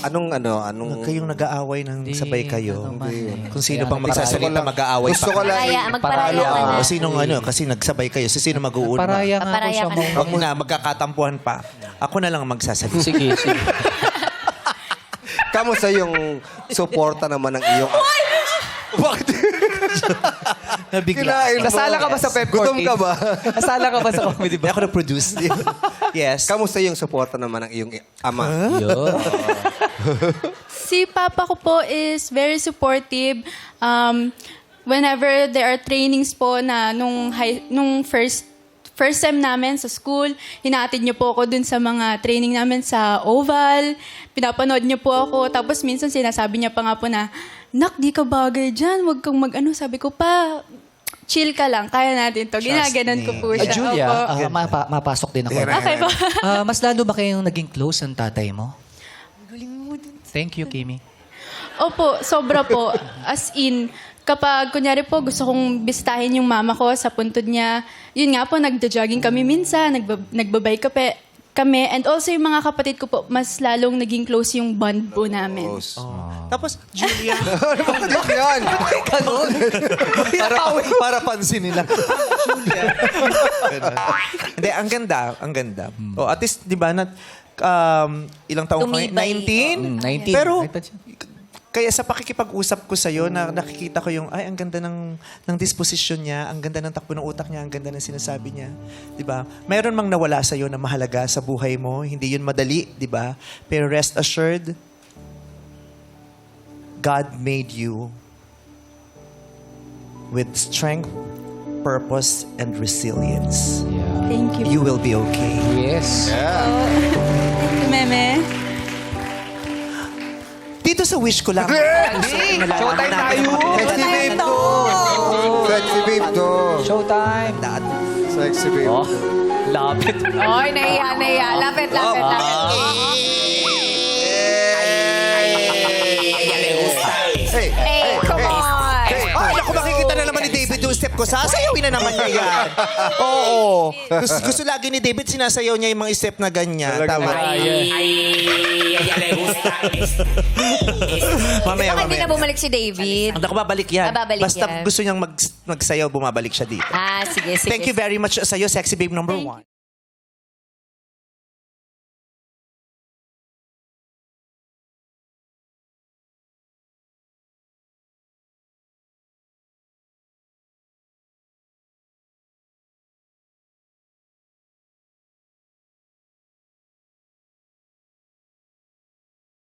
Anong Kayong nag-aaway ng sabay kayo. Kung sino Kaya pang magsasalita, mag-aaway gusto ko lang Magparaya ka na. O sinong kasi nagsabay kayo. Sino mag-uuna? Paraya nga ako Paparaya sa ka na. mga... Huwag na, magkakatampuhan pa. Ako na lang magsasalita. Sige, sige. kamusta yung suporta naman ng iyong... Bakit? Nabigla. Kinain mo. Nasala ka ba sa Pep Gutom ka ba? Nasala ka ba sa comedy Hindi ba? ako nag-produce. Yes. Kamusta yung suporta naman ng iyong ama? Yun. Si Papa ko po is very supportive. Whenever there are trainings po na nung first sem namin sa school, hinatid niyo po ako dun sa mga training namin sa Oval. Pinapanood niyo po ako. Tapos minsan sinasabi niya pa nga po na, "Nak, di ka bagay dyan. Huwag kang mag-ano." Sabi ko pa, chill ka lang. Kaya natin to. Ginaganon ko po siya. Julia, Opo. mapasok din ako. Okay po. Mas lalo ba kayong naging close ng tatay mo? Thank you, Kimi. Opo, sobra po. As in, kapag kunyari po gusto kong bisitahin yung mama ko sa puntod niya, yun nga po, nagja-jogging kami minsan, nagbabay kami. And also yung mga kapatid ko po, mas lalong naging close yung bond po namin. Tapos, Julia. Bakit yan? para pansin nila. Julia. Hindi, ang ganda. Ang ganda. Oh, at least, di ba, ilang taong ka? Tumibay. 19. Pero, Ay, pa siya. kaya sa pakikipag-usap ko sa'yo, nakikita ko yung, ay, ang ganda ng disposition niya, ang ganda ng takbo ng utak niya, ang ganda ng sinasabi niya. Di ba? Mayroon mang nawala sa'yo na mahalaga sa buhay mo, hindi yun madali, di ba? Pero rest assured, God made you with strength, purpose, and resilience. Thank you. You will be okay. Yes. Meme. Dito sa wish ko lang. Showtime tayo. Sexy babe to. Sexy babe to. Showtime. Sexy babe. Oh, lapit. Oy, nahiya. Lapit. Hey, Hey, come on. Ay, naku, makikita na naman ni David yung step ko. Sasayawin na naman niya yan. Oo. Gusto lagi ni David, sinasayaw niya yung mga step na ganyan. Tama. Mamaya, Baka hindi na mamaya. bumalik si David. Naku, babalik yan. Babalik Basta yan. gusto niyang magsayaw, bumabalik siya dito. Sige. Thank you very much sa'yo, Sexy Babe number 1.